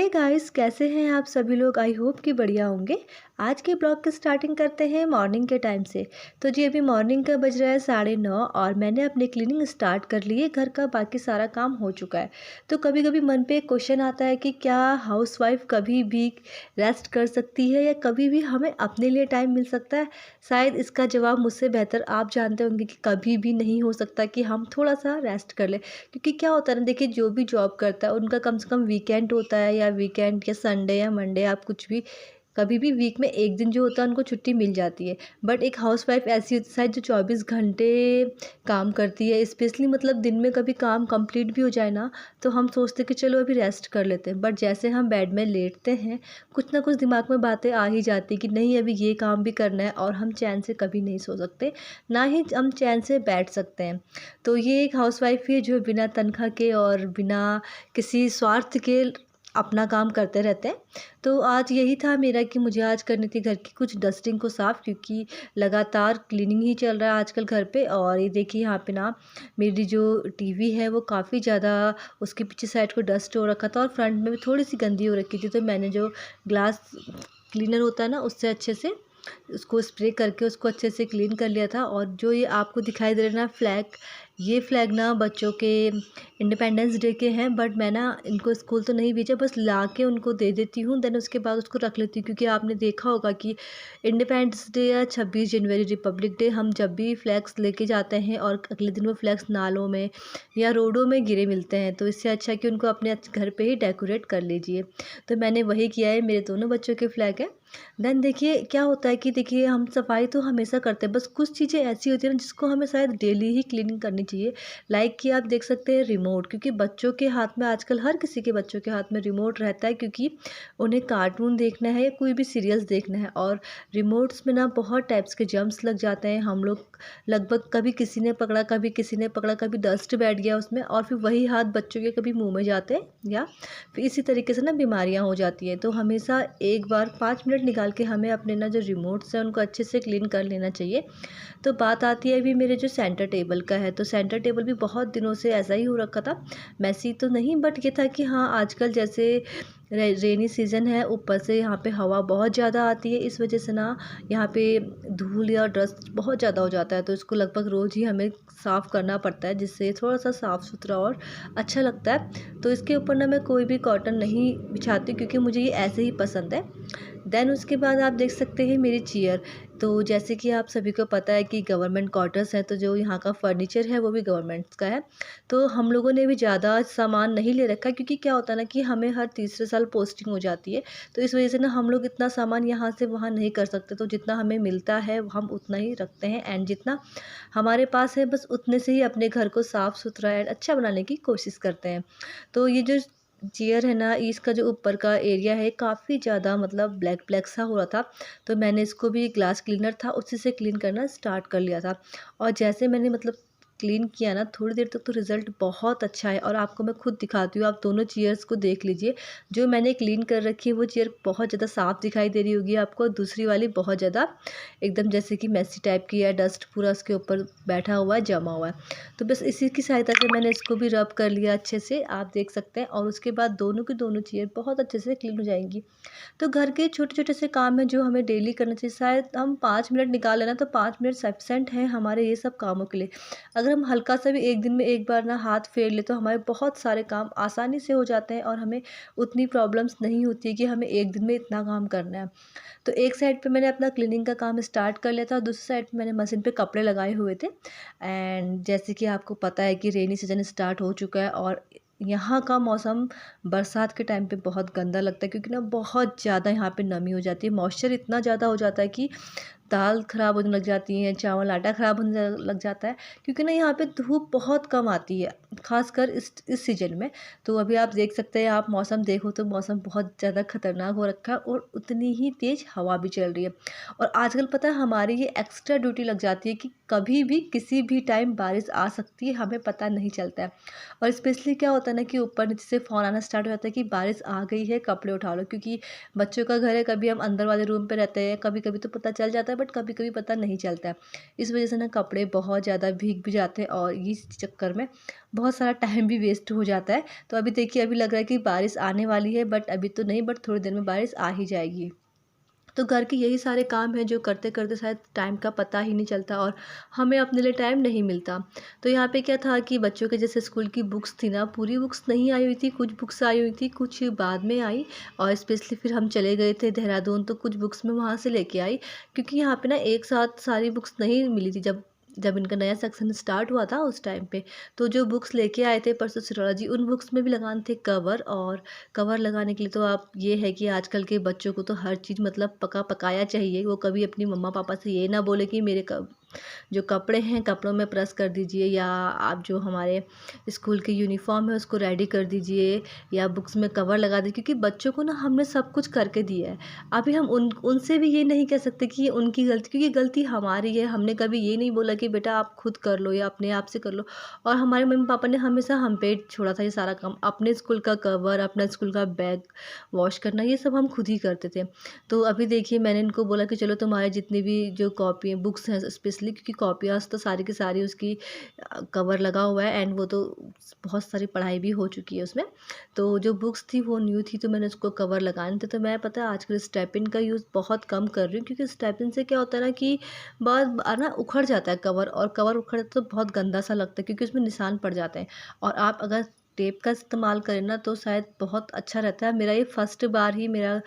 Guys, कैसे हैं आप सभी लोग। आई होप कि बढ़िया होंगे। आज के ब्लॉग की स्टार्टिंग करते हैं मॉर्निंग के टाइम से। तो जी अभी मॉर्निंग का बज रहा है 9:30 और मैंने अपनी क्लीनिंग स्टार्ट कर ली है। घर का बाकी सारा काम हो चुका है। तो कभी कभी मन पे एक क्वेश्चन आता है कि क्या हाउसवाइफ कभी भी रेस्ट कर सकती है या कभी भी हमें अपने लिए टाइम मिल सकता है। शायद इसका जवाब मुझसे बेहतर आप जानते होंगे कि कभी भी नहीं हो सकता कि हम थोड़ा सा रेस्ट कर लें। क्योंकि क्या होता है ना, देखिए जो भी जॉब करता है उनका कम से कम वीकेंड होता है, या वीकेंड या संडे या मंडे, आप कुछ भी कभी भी वीक में एक दिन जो होता है उनको छुट्टी मिल जाती है। बट एक हाउसवाइफ ऐसी होती है शायद जो 24 घंटे काम करती है। स्पेशली मतलब दिन में कभी काम कंप्लीट भी हो जाए ना, तो हम सोचते कि चलो अभी रेस्ट कर लेते हैं। बट जैसे हम बेड में लेटते हैं, कुछ ना कुछ दिमाग में बातें आ ही जाती कि नहीं अभी ये काम भी करना है, और हम चैन से कभी नहीं सो सकते, ना ही हम चैन से बैठ सकते हैं। तो ये एक हाउसवाइफ ही है जो बिना तनख्वाह के और बिना किसी स्वार्थ के अपना काम करते रहते हैं। तो आज यही था मेरा कि मुझे आज करनी थी घर की कुछ डस्टिंग को साफ़, क्योंकि लगातार क्लीनिंग ही चल रहा है आजकल घर पे। और ये देखिए यहाँ पे ना मेरी जो टीवी है वो काफ़ी ज़्यादा, उसके पीछे साइड को डस्ट हो रखा था और फ्रंट में भी थोड़ी सी गंदी हो रखी थी। तो मैंने जो ग्लास क्लीनर होता है ना, उससे अच्छे से उसको स्प्रे करके उसको अच्छे से क्लीन कर लिया था। और जो ये आपको दिखाई दे रहा है ना फ्लैग, ये फ्लैग ना बच्चों के इंडिपेंडेंस डे के हैं। बट मैं ना इनको स्कूल तो नहीं भेजा, बस ला के उनको दे देती हूँ, देन उसके बाद उसको रख लेती हूँ। क्योंकि आपने देखा होगा कि इंडिपेंडेंस डे या 26 जनवरी, रिपब्लिक डे, हम जब भी फ्लैग्स लेके जाते हैं और अगले दिन वो फ्लैग्स नालों में या रोडों में गिरे मिलते हैं, तो इससे अच्छा कि उनको अपने घर पे ही डेकोरेट कर लीजिए। तो मैंने वही किया है, मेरे दोनों बच्चों के फ्लैग हैं। देन देखिए क्या होता है कि देखिए हम सफाई तो हमेशा करते हैं, बस कुछ चीज़ें ऐसी होती हैं ना जिसको हमें शायद डेली ही क्लीनिंग करनी चाहिए। लाइक कि आप देख सकते हैं रिमोट, क्योंकि बच्चों के हाथ में आजकल, हर किसी के बच्चों के हाथ में रिमोट रहता है, क्योंकि उन्हें कार्टून देखना है या कोई भी सीरियल्स देखना है। और रिमोट्स में ना बहुत टाइप्स के जर्म्स लग जाते हैं। हम लोग लगभग कभी किसी ने पकड़ा, कभी किसी ने पकड़ा, कभी डस्ट बैठ गया उसमें, और फिर वही हाथ बच्चों के कभी मुँह में जाते हैं, या फिर इसी तरीके से ना बीमारियाँ हो जाती हैं। तो हमेशा एक बार 5 मिनट निकाल के हमें अपने ना जो रिमोट्स हैं उनको अच्छे से क्लीन कर लेना चाहिए। तो बात आती है अभी मेरे जो सेंटर टेबल का है, तो सेंटर टेबल भी बहुत दिनों से ऐसा ही हो रखा था। मैसी तो नहीं, बट ये था कि हाँ आजकल जैसे रेनी सीज़न है, ऊपर से यहाँ पे हवा बहुत ज़्यादा आती है, इस वजह से ना यहाँ पे धूल या डस्ट बहुत ज़्यादा हो जाता है। तो इसको लगभग रोज़ ही हमें साफ़ करना पड़ता है, जिससे थोड़ा सा साफ़ सुथरा और अच्छा लगता है। तो इसके ऊपर ना मैं कोई भी कॉटन नहीं बिछाती, क्योंकि मुझे ये ऐसे ही पसंद है। देन उसके बाद आप देख सकते हैं मेरी चेयर। तो जैसे कि आप सभी को पता है कि गवर्नमेंट क्वार्टर्स हैं, तो जो यहाँ का फर्नीचर है वो भी गवर्नमेंट्स का है। तो हम लोगों ने भी ज़्यादा सामान नहीं ले रखा, क्योंकि क्या होता है ना कि हमें हर तीसरे साल पोस्टिंग हो जाती है। तो इस वजह से ना हम लोग इतना सामान यहाँ से वहाँ नहीं कर सकते। तो जितना हमें मिलता है हम उतना ही रखते हैं, एंड जितना हमारे पास है बस उतने से ही अपने घर को साफ़ सुथरा एंड अच्छा बनाने की कोशिश करते हैं। तो ये जो चेयर है ना, इसका जो ऊपर का एरिया है काफ़ी ज़्यादा मतलब ब्लैक ब्लैक सा हो रहा था। तो मैंने इसको भी, ग्लास क्लीनर था उसी से क्लीन करना स्टार्ट कर लिया था। और जैसे मैंने मतलब क्लीन किया ना, थोड़ी देर तक तो रिज़ल्ट बहुत अच्छा है। और आपको मैं खुद दिखाती हूँ, आप दोनों चेयर्स को देख लीजिए। जो मैंने क्लीन कर रखी है वो चेयर बहुत ज़्यादा साफ़ दिखाई दे रही होगी आपको, दूसरी वाली बहुत ज़्यादा एकदम जैसे कि मैसी टाइप की है, डस्ट पूरा उसके ऊपर बैठा हुआ है, जमा हुआ है। तो बस इसी की सहायता से मैंने इसको भी रब कर लिया अच्छे से, आप देख सकते हैं। और उसके बाद दोनों की दोनों चेयर बहुत अच्छे से क्लीन हो जाएंगी। तो घर के छोटे-छोटे से काम हैं जो हमें डेली करना चाहिए। शायद हम 5 मिनट निकाल लें ना, तो 5 मिनट सफिशिएंट हैं हमारे ये सब कामों के लिए। अगर हम हल्का सा भी एक दिन में एक बार ना हाथ फेर लें, तो हमारे बहुत सारे काम आसानी से हो जाते हैं, और हमें उतनी प्रॉब्लम्स नहीं होती है कि हमें एक दिन में इतना काम करना है। तो एक साइड पे मैंने अपना क्लीनिंग का काम स्टार्ट कर लिया था, और दूसरी साइड पे मैंने मशीन पे कपड़े लगाए हुए थे। एंड जैसे कि आपको पता है कि रेनी सीज़न स्टार्ट हो चुका है, और यहाँ का मौसम बरसात के टाइम पे बहुत गंदा लगता है, क्योंकि ना बहुत ज़्यादा यहाँ पे नमी हो जाती है, मॉइस्चर इतना ज़्यादा हो जाता है कि दाल ख़राब होने लग जाती हैं, चावल आटा ख़राब होने लग जाता है। क्योंकि ना यहाँ पे धूप बहुत कम आती है, ख़ासकर इस सीज़न में। तो अभी आप देख सकते हैं, आप मौसम देखो तो मौसम बहुत ज़्यादा ख़तरनाक हो रखा है, और उतनी ही तेज़ हवा भी चल रही है। और आजकल पता है हमारी ये एक्स्ट्रा ड्यूटी लग जाती है कि कभी भी किसी भी टाइम बारिश आ सकती है, हमें पता नहीं चलता है। और स्पेशली क्या होता है ना कि ऊपर नीचे से फ़ोन आना स्टार्ट हो जाता है कि बारिश आ गई है, कपड़े उठा लो। क्योंकि बच्चों का घर है, कभी हम अंदर वाले रूम पे रहते हैं, कभी कभी तो पता चल जाता है, बट कभी कभी पता नहीं चलता है। इस वजह से ना कपड़े बहुत ज़्यादा भीग भी जाते हैं और इस चक्कर में बहुत सारा टाइम भी वेस्ट हो जाता है। तो अभी देखिए, अभी लग रहा है कि बारिश आने वाली है, बट अभी तो नहीं, बट थोड़ी देर में बारिश आ ही जाएगी। तो घर के यही सारे काम हैं जो करते करते शायद टाइम का पता ही नहीं चलता और हमें अपने लिए टाइम नहीं मिलता। तो यहाँ पे क्या था कि बच्चों के जैसे स्कूल की बुक्स थी ना, पूरी बुक्स नहीं आई हुई थी, कुछ बुक्स आई हुई थी, कुछ बाद में आई। और स्पेशली फिर हम चले गए थे देहरादून, तो कुछ बुक्स मैं वहाँ से लेके आई, क्योंकि यहाँ पे ना एक साथ सारी बुक्स नहीं मिली थी। जब जब इनका नया सेक्शन स्टार्ट हुआ था उस टाइम पे, तो जो बुक्स लेके आए थे परसों सिरोड़ा जी, उन बुक्स में भी लगाने थे कवर। और कवर लगाने के लिए तो आप ये है कि आजकल के बच्चों को तो हर चीज़ मतलब पका पकाया चाहिए। वो कभी अपनी मम्मा पापा से ये ना बोले कि मेरे जो कपड़े हैं कपड़ों में प्रेस कर दीजिए, या आप जो हमारे स्कूल की यूनिफॉर्म है उसको रेडी कर दीजिए, या बुक्स में कवर लगा दीजिए, क्योंकि बच्चों को ना हमने सब कुछ करके दिया है। अभी हम उनसे भी ये नहीं कह सकते कि ये उनकी गलती, क्योंकि गलती हमारी है। हमने कभी ये नहीं बोला कि बेटा आप खुद कर लो या अपने आप से कर लो। और हमारे मम्मी पापा ने हमेशा हम पे छोड़ा था ये सारा काम। अपने स्कूल का कवर, अपना स्कूल का बैग वॉश करना, ये सब हम खुद ही करते थे। तो अभी देखिए, मैंने इनको बोला कि चलो तुम्हारे जितनी भी जो कॉपी बुक्स हैं स्पेशली, क्योंकि कॉपियाँ तो सारी की सारी उसकी कवर लगा हुआ है, एंड वो तो बहुत सारी पढ़ाई भी हो चुकी है उसमें। तो जो बुक्स थी वो न्यू थी, तो मैंने उसको कवर लगाने थे। तो मैं पता है आजकल स्टेपिन का यूज़ बहुत कम कर रही हूँ, क्योंकि स्टेपिन से क्या होता है ना कि बहुत बार ना उखड़ जाता है कवर, और कवर उखड़ तो बहुत गंदा सा लगता है, क्योंकि उसमें निशान पड़ जाते हैं। और आप अगर टेप का इस्तेमाल करें ना तो शायद बहुत अच्छा रहता है। मेरा ये फर्स्ट बार ही मेरा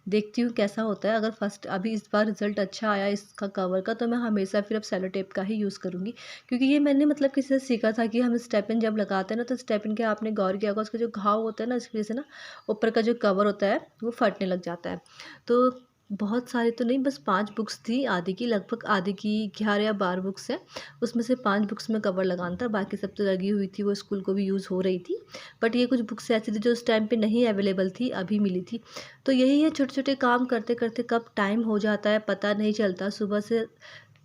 देखती हूँ कैसा होता है। अगर फर्स्ट अभी इस बार रिज़ल्ट अच्छा आया इसका कवर का, तो मैं हमेशा फिर अब सेलो टेप का ही यूज़ करूँगी, क्योंकि ये मैंने मतलब किसी से सीखा था कि हम स्टेपिन जब लगाते हैं ना, तो स्टेपिन के आपने गौर किया होगा उसका जो घाव होता है ना, इस वजह से ना ऊपर का जो कवर होता है वो फटने लग जाता है। तो बहुत सारी तो नहीं, बस 5 बुक्स थी, आधी की लगभग, आधी की 11 या 12 बुक्स हैं। उसमें से 5 बुक्स में कवर लगाना था, बाकी सब तो लगी हुई थी, वो स्कूल को भी यूज़ हो रही थी। बट ये कुछ बुक्स ऐसी थी जो उस टाइम पे नहीं अवेलेबल थी, अभी मिली थी। तो यही है, छोटे-छोटे काम करते-करते कब टाइम हो जाता है पता नहीं चलता। सुबह से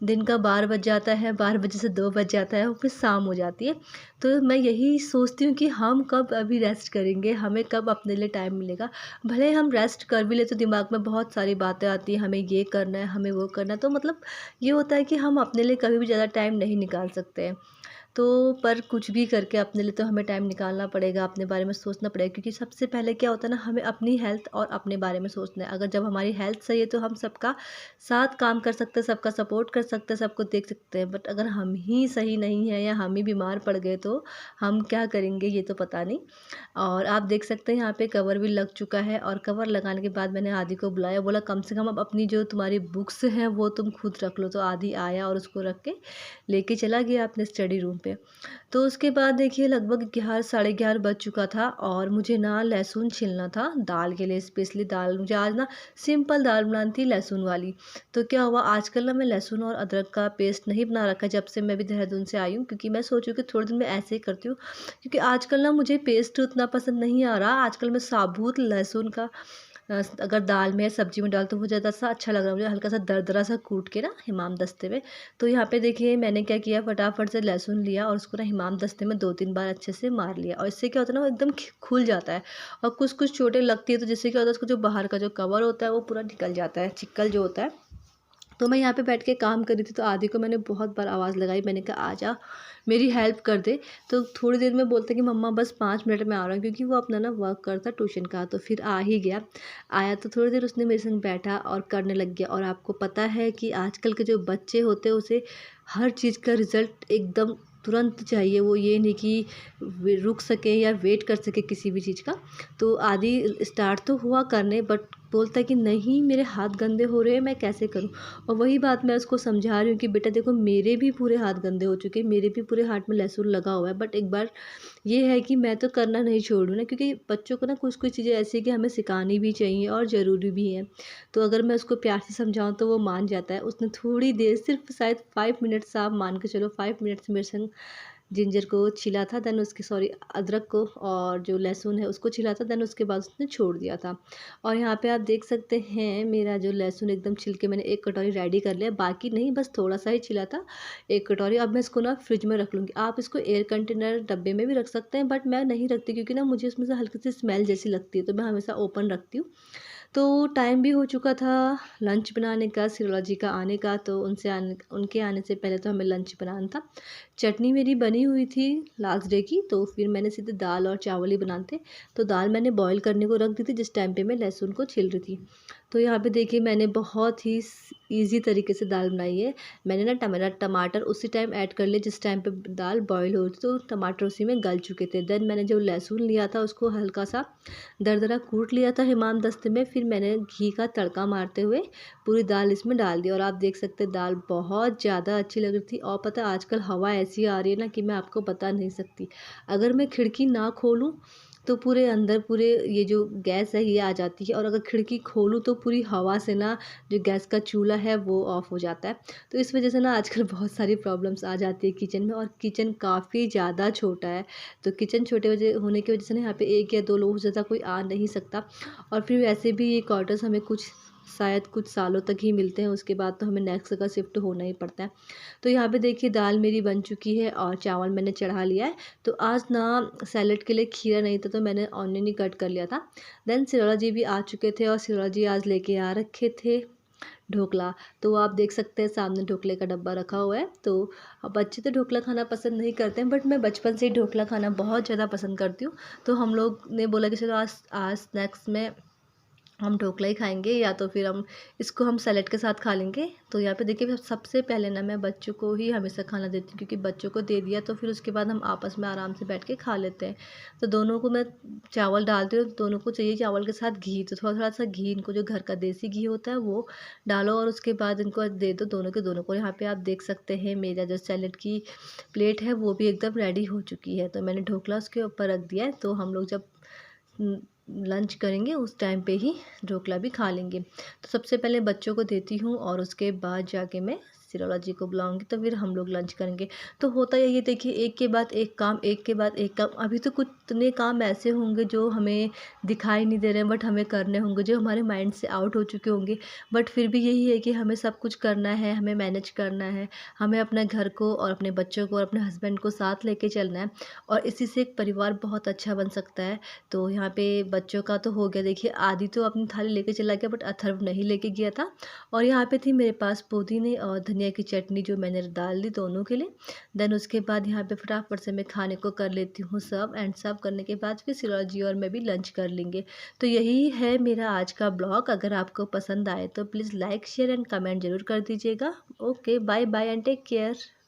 दिन का 12 बज जाता है, 12 बजे से 2 बज जाता है और फिर शाम हो जाती है। तो मैं यही सोचती हूँ कि हम कब अभी रेस्ट करेंगे, हमें कब अपने लिए टाइम मिलेगा। भले हम रेस्ट कर भी लें तो दिमाग में बहुत सारी बातें आती हैं, हमें ये करना है, हमें वो करना है। तो मतलब ये होता है कि हम अपने लिए कभी भी ज़्यादा टाइम नहीं निकाल सकते हैं। तो पर कुछ भी करके अपने लिए तो हमें टाइम निकालना पड़ेगा, अपने बारे में सोचना पड़ेगा, क्योंकि सबसे पहले क्या होता है ना, हमें अपनी हेल्थ और अपने बारे में सोचना है। अगर जब हमारी हेल्थ सही है तो हम सबका साथ काम कर सकते हैं, सबका सपोर्ट कर सकते हैं, सबको देख सकते हैं। बट अगर हम ही सही नहीं हैं या हम ही बीमार पड़ गए तो हम क्या करेंगे, ये तो पता नहीं। और आप देख सकते हैं यहाँ पे कवर भी लग चुका है, और कवर लगाने के बाद मैंने आदि को बुलाया, बोला कम से कम अब अपनी जो तुम्हारी बुक्स हैं वो तुम खुद रख लो। तो आदि आया और उसको रख के लेके चला गया अपने स्टडी रूम पे। तो उसके बाद देखिए लगभग 11 साढ़े 11 बज चुका था, और मुझे ना लहसुन छीलना था दाल के लिए। स्पेशली दाल मुझे आज ना सिंपल दाल बनानी थी लहसुन वाली। तो क्या हुआ, आजकल ना मैं लहसुन और अदरक का पेस्ट नहीं बना रखा जब से मैं भी देहरादून से आई हूँ, क्योंकि मैं सोचूँ कि थोड़े दिन में ऐसे ही करती हूँ, क्योंकि आजकल ना मुझे पेस्ट उतना पसंद नहीं आ रहा। आजकल मैं साबुत लहसुन का अगर दाल में सब्जी में डाल तो वो ज़्यादा सा अच्छा लग रहा है मुझे, हल्का सा दरदरा सा कूट के ना हिमाम दस्ते में। तो यहाँ पे देखिए मैंने क्या किया, फटाफट से लहसुन लिया और उसको ना हिमाम दस्ते में 2-3 बार अच्छे से मार लिया, और इससे क्या होता है ना वो एकदम खुल जाता है। और कुछ कुछ चोटें लगती है तो जिससे क्या होता है उसका जो बाहर का जो कवर होता है वो पूरा निकल जाता है, चिक्कल जो होता है। तो मैं यहाँ पे बैठ के काम कर रही थी, तो आदि को मैंने बहुत बार आवाज़ लगाई, मैंने कहा आजा मेरी हेल्प कर दे। तो थोड़ी देर में बोलते कि मम्मा बस 5 मिनट में आ रहा हूँ, क्योंकि वो अपना ना वर्क करता ट्यूशन का। तो फिर आ ही गया। आया तो थोड़ी देर उसने मेरे संग बैठा और करने लग गया। और आपको पता है कि आजकल के जो बच्चे होते हैं उसे हर चीज़ का रिज़ल्ट एकदम तुरंत चाहिए, वो ये नहीं कि रुक सके या वेट कर सके किसी भी चीज़ का। तो आदि स्टार्ट तो हुआ करने, बट बोलता है कि नहीं मेरे हाथ गंदे हो रहे हैं, मैं कैसे करूं। और वही बात मैं उसको समझा रही हूँ कि बेटा देखो मेरे भी पूरे हाथ गंदे हो चुके हैं, मेरे भी पूरे हाथ में लहसुन लगा हुआ है, बट एक बार ये है कि मैं तो करना नहीं छोड़ूँ ना, क्योंकि बच्चों को ना कुछ कुछ चीज़ें ऐसी है कि हमें सिखानी भी चाहिए और ज़रूरी भी है। तो अगर मैं उसको प्यार से समझाऊँ तो वो मान जाता है। उसने थोड़ी देर सिर्फ शायद 5 मिनट से, आप मान के चलो 5 मिनट से मेरे संग जिंजर को छिला था, देन उसके सॉरी अदरक को और जो लहसुन है उसको छिला था, देन उसके बाद उसने छोड़ दिया था। और यहाँ पे आप देख सकते हैं मेरा जो लहसुन एकदम छिल के मैंने 1 कटोरी रेडी कर लिया, बाकी नहीं बस थोड़ा सा ही छिला था 1 कटोरी। अब मैं इसको ना फ्रिज में रख लूँगी। आप इसको एयर कंटेनर डब्बे में भी रख सकते हैं, बट मैं नहीं रखती, क्योंकि ना मुझे उसमें से हल्की सी स्मेल जैसी लगती है, तो मैं हमेशा ओपन रखती हूँ। तो टाइम भी हो चुका था लंच बनाने का, सिरोलॉजी का आने का, तो उनके आने से पहले तो हमें लंच बनाना था। चटनी मेरी बनी हुई थी लास्ट डे की, तो फिर मैंने सीधे दाल और चावल ही बनाते। तो दाल मैंने बॉईल करने को रख दी थी जिस टाइम पे मैं लहसुन को छील रही थी। तो यहाँ पे देखिए मैंने बहुत ही ईज़ी तरीके से दाल बनाई है। मैंने ना टमाटर उसी टाइम ऐड कर लिए जिस टाइम पे दाल बॉईल हो रही थी, तो टमाटर उसी में गल चुके थे। देन मैंने जो लहसुन लिया था उसको हल्का सा दरदरा कूट लिया था हमाम-दस्ते में, फिर मैंने घी का तड़का मारते हुए पूरी दाल इसमें डाल दी और आप देख सकते हैं दाल बहुत ज़्यादा अच्छी लग रही थी। और पता है आजकल हवा ऐसी आ रही है ना कि मैं आपको बता नहीं सकती। अगर मैं खिड़की ना खोलूँ तो पूरे अंदर पूरे ये जो गैस है ये आ जाती है, और अगर खिड़की खोलूँ तो पूरी हवा से ना जो गैस का चूल्हा है वो ऑफ हो जाता है। तो इस वजह से ना आजकल बहुत सारी प्रॉब्लम्स आ जाती है किचन में, और किचन काफ़ी ज़्यादा छोटा है। तो किचन छोटे वजह होने की वजह से ना यहाँ पे 1 या 2 लोगों से ज़्यादा कोई आ नहीं सकता, और फिर वैसे भी ये क्वार्टर्स हमें शायद कुछ सालों तक ही मिलते हैं, उसके बाद तो हमें नेक्स्ट जगह शिफ्ट होना ही पड़ता है। तो यहाँ पे देखिए दाल मेरी बन चुकी है और चावल मैंने चढ़ा लिया है। तो आज ना सैलेड के लिए खीरा नहीं था, तो मैंने ऑनियन ही कट कर लिया था। देन सिरोला जी भी आ चुके थे और सिरोला जी आज लेके आ रखे थे ढोकला। तो आप देख सकते हैं सामने ढोकले का डब्बा रखा हुआ है। तो अब बच्चे तो ढोकला खाना पसंद नहीं करते हैं, बट मैं बचपन से ही ढोकला खाना बहुत ज़्यादा पसंद करती हूँ। तो हम लोग ने बोला कि चलो आज आज स्नैक्स में हम ढोकला ही खाएँगे, या तो फिर हम सैलेड के साथ खा लेंगे। तो यहाँ पे देखिए सबसे पहले ना मैं बच्चों को ही हमेशा खाना देती हूँ, क्योंकि बच्चों को दे दिया तो फिर उसके बाद हम आपस में आराम से बैठ के खा लेते हैं। तो दोनों को मैं चावल डालती हूँ, दोनों को चाहिए चावल के साथ घी, तो थोड़ा-थोड़ा सा घी इनको जो घर का देसी घी होता है वो डालो और उसके बाद इनको दे दो दोनों के दोनों को। यहाँ पे आप देख सकते हैं मेरा जो सैलेड की प्लेट है वो भी एकदम रेडी हो चुकी है। तो मैंने ढोकला उसके ऊपर रख दिया है, तो हम लोग जब लंच करेंगे उस टाइम पे ही ढोकला भी खा लेंगे। तो सबसे पहले बच्चों को देती हूँ और उसके बाद जाके मैं सिरोला जी को बुलाऊँगी, तो फिर हम लोग लंच करेंगे। तो होता यही है देखिए, एक के बाद एक काम, एक के बाद एक काम। अभी तो कुछ इतने काम ऐसे होंगे जो हमें दिखाई नहीं दे रहे हैं, बट हमें करने होंगे, जो हमारे माइंड से आउट हो चुके होंगे। बट फिर भी यही है कि हमें सब कुछ करना है, हमें मैनेज करना है, हमें अपने घर को और अपने बच्चों को और अपने हस्बैंड को साथ लेके चलना है, और इसी से एक परिवार बहुत अच्छा बन सकता है। तो यहाँ पे बच्चों का तो हो गया, देखिए आदि तो अपनी थाली लेके चला गया, बट अथर्व नहीं लेके गया था। और यहाँ पे थी मेरे पास पुदीने और धनिया की चटनी जो मैंने डाल दी दोनों के लिए। देन उसके बाद यहाँ पे फटाफट से मैं खाने को कर लेती हूँ सर्व, एंड सर्व करने के बाद फिर सिरोला जी और मैं भी लंच कर लेंगे। तो यही है मेरा आज का ब्लॉग। अगर आपको पसंद आए तो please like share and comment ज़रूर कर दीजिएगा। Okay, bye bye and take care.